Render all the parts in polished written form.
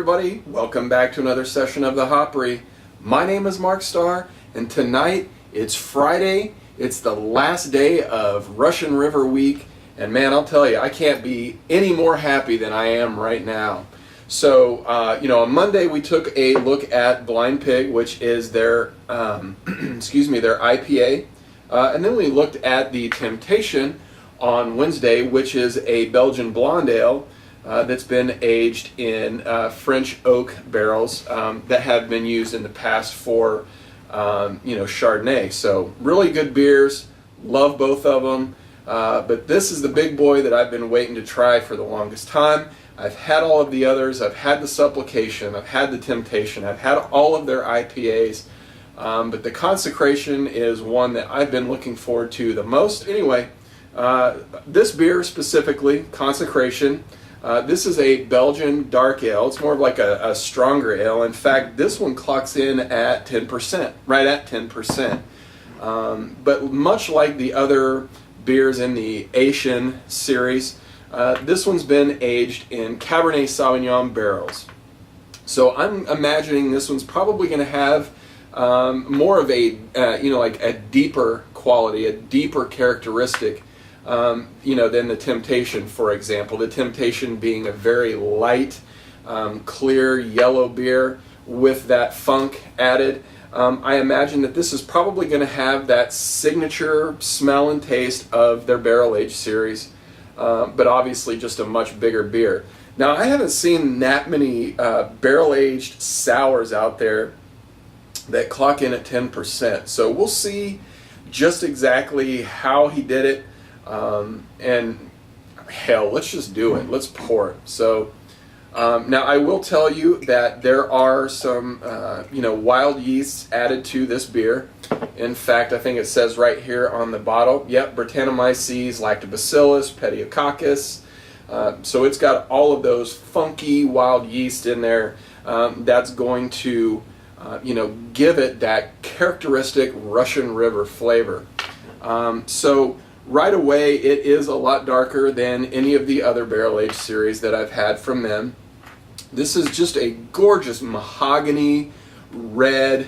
everybody, welcome back to another session of the Hopry. My name is Starr, and tonight it's Friday. It's the last day of Russian River Week, and man, I'll tell you, I can't be any more happy than I am right now. So, on Monday we took a look at Blind Pig, which is their, their IPA, and then we looked at the Temptation on Wednesday, which is a Belgian blonde ale that's been aged in French oak barrels that have been used in the past for, Chardonnay. So really good beers, love both of them, but this is the big boy that I've been waiting to try for the longest time. I've had all of the others. I've had the Supplication, I've had the Temptation, I've had all of their IPAs, but the Consecration is one that I've been looking forward to the most. Anyway, this beer specifically, Consecration, this is a Belgian dark ale. It's more of like a stronger ale. In fact, this one clocks in at 10%, right at 10%. But much like the other beers in the Asian series, this one's been aged in Cabernet Sauvignon barrels. So I'm imagining this one's probably going to have more of a, like a deeper quality, a deeper characteristic, than the Temptation, for example. The Temptation being a very light, clear yellow beer with that funk added. I imagine that this is probably going to have that signature smell and taste of their barrel-aged series, but obviously just a much bigger beer. Now, I haven't seen that many barrel-aged sours out there that clock in at 10%, so we'll see just exactly how he did it. And hell, let's just do it. Let's pour it. So now I will tell you that there are some wild yeasts added to this beer. In fact, I think it says right here on the bottle, yep, Brettanomyces, Lactobacillus, Pediococcus. So it's got all of those funky wild yeast in there. That's going to give it that characteristic Russian River flavor. So right away, it is a lot darker than any of the other barrel-aged series that I've had from them. This is just a gorgeous mahogany red,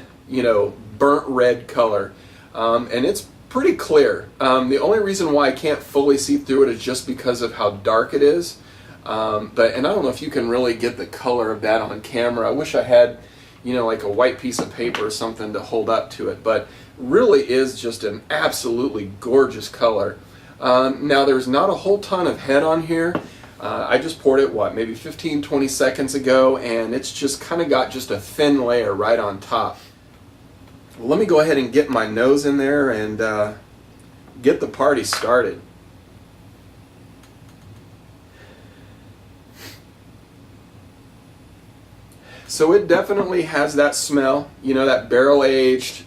burnt red color, and it's pretty clear. The only reason why I can't fully see through it is just because of how dark it is. And I don't know if you can really get the color of that on camera. I wish I had, like a white piece of paper or something to hold up to it, but really is just an absolutely gorgeous color. Now there's not a whole ton of head on here. I just poured it, maybe 15-20 seconds ago, and it's just kind of got just a thin layer right on top. Well, let me go ahead and get my nose in there and get the party started. So it definitely has that smell, that barrel-aged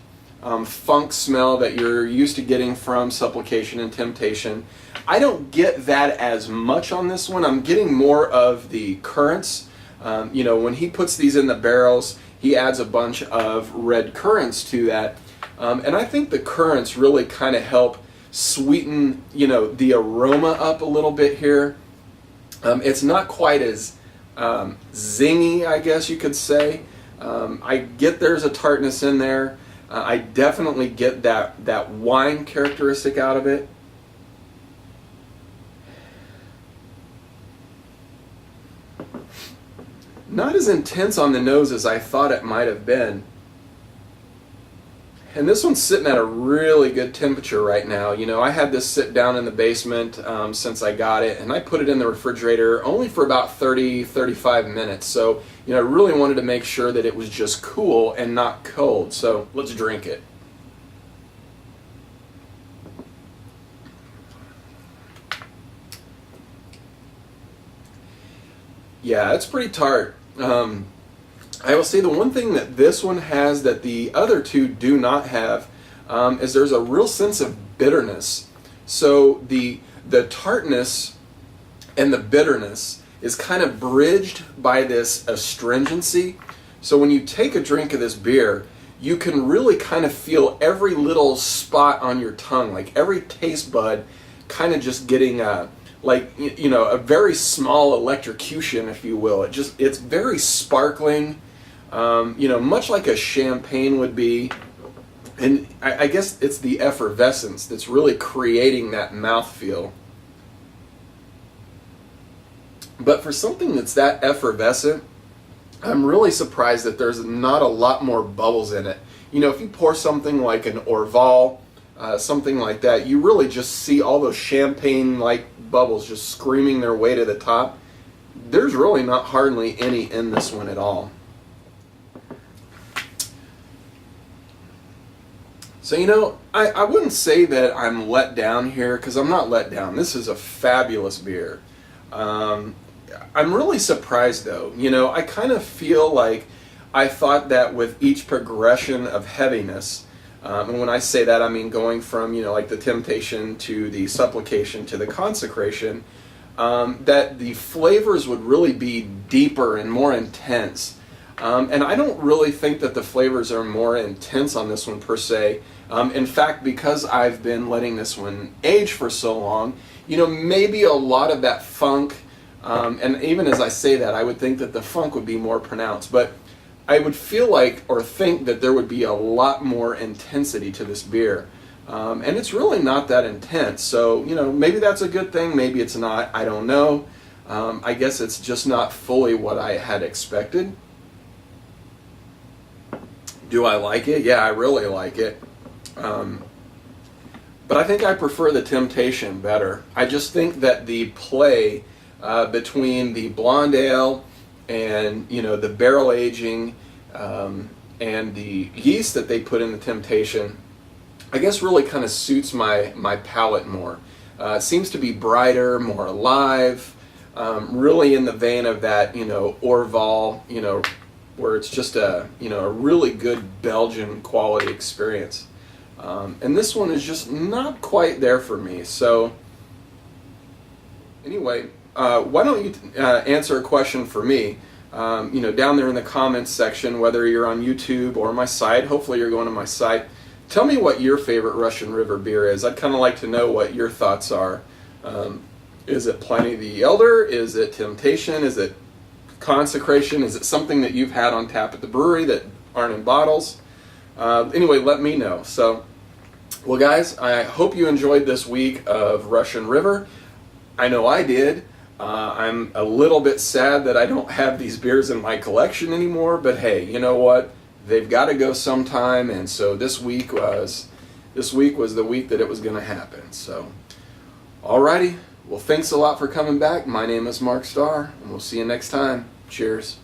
funk smell that you're used to getting from Supplication and Temptation. I don't get that as much on this one. I'm getting more of the currants. When he puts these in the barrels, he adds a bunch of red currants to that. And I think the currants really kind of help sweeten, the aroma up a little bit here. It's not quite as zingy, I guess you could say. I get there's a tartness in there. I definitely get that wine characteristic out of it. Not as intense on the nose as I thought it might have been. And this one's sitting at a really good temperature right now. I had this sit down in the basement since I got it, and I put it in the refrigerator only for about 30-35 minutes. So, I really wanted to make sure that it was just cool and not cold. So, let's drink it. Yeah, it's pretty tart. I will say the one thing that this one has that the other two do not have is there's a real sense of bitterness. So the tartness and the bitterness is kind of bridged by this astringency. So when you take a drink of this beer, you can really kind of feel every little spot on your tongue, like every taste bud kind of just getting like, you know, a very small electrocution, if you will. It's very sparkling, you know, much like a champagne would be. And I guess it's the effervescence that's really creating that mouthfeel. But for something that's that effervescent, I'm really surprised that there's not a lot more bubbles in it. You know, if you pour something like an Orval, something like that, you really just see all those champagne-like bubbles just screaming their way to the top. There's really not hardly any in this one at all. So, you know, I wouldn't say that I'm let down here, because I'm not let down. This is a fabulous beer. I'm really surprised, though. You know, I kind of feel like I thought that with each progression of heaviness, and when I say that, I mean going from, you know, like the Temptation to the Supplication to the Consecration, that the flavors would really be deeper and more intense. And I don't really think that the flavors are more intense on this one per se. In fact, because I've been letting this one age for so long, you know, maybe a lot of that funk, and even as I say that, I would think that the funk would be more pronounced. But I would feel like, or think that there would be a lot more intensity to this beer. And it's really not that intense. So, you know, maybe that's a good thing, maybe it's not, I don't know. I guess it's just not fully what I had expected. Do I like it? Yeah, I really like it. But I think I prefer the Temptation better. I just think that the play between the blonde ale and, you know, the barrel aging and the yeast that they put in the Temptation, I guess really kind of suits my palate more. It seems to be brighter, more alive, really in the vein of that, you know, Orval, you know, where it's just a, you know, a really good Belgian quality experience. And this one is just not quite there for me. So anyway, why don't you answer a question for me, you know, down there in the comments section, whether you're on YouTube or my site. Hopefully you're going to my site. Tell me what your favorite Russian River beer is. I'd kind of like to know what your thoughts are. Is it Pliny the Elder? Is it Temptation? Is it Consecration? Is it something that you've had on tap at the brewery that aren't in bottles? Anyway, let me know. So, well guys, I hope you enjoyed this week of Russian River. I know I did. I'm a little bit sad that I don't have these beers in my collection anymore, but hey, you know what? They've got to go sometime, and so this week was the week that it was going to happen. So, alrighty. Well, thanks a lot for coming back. My name is Mark Starr, and we'll see you next time. Cheers.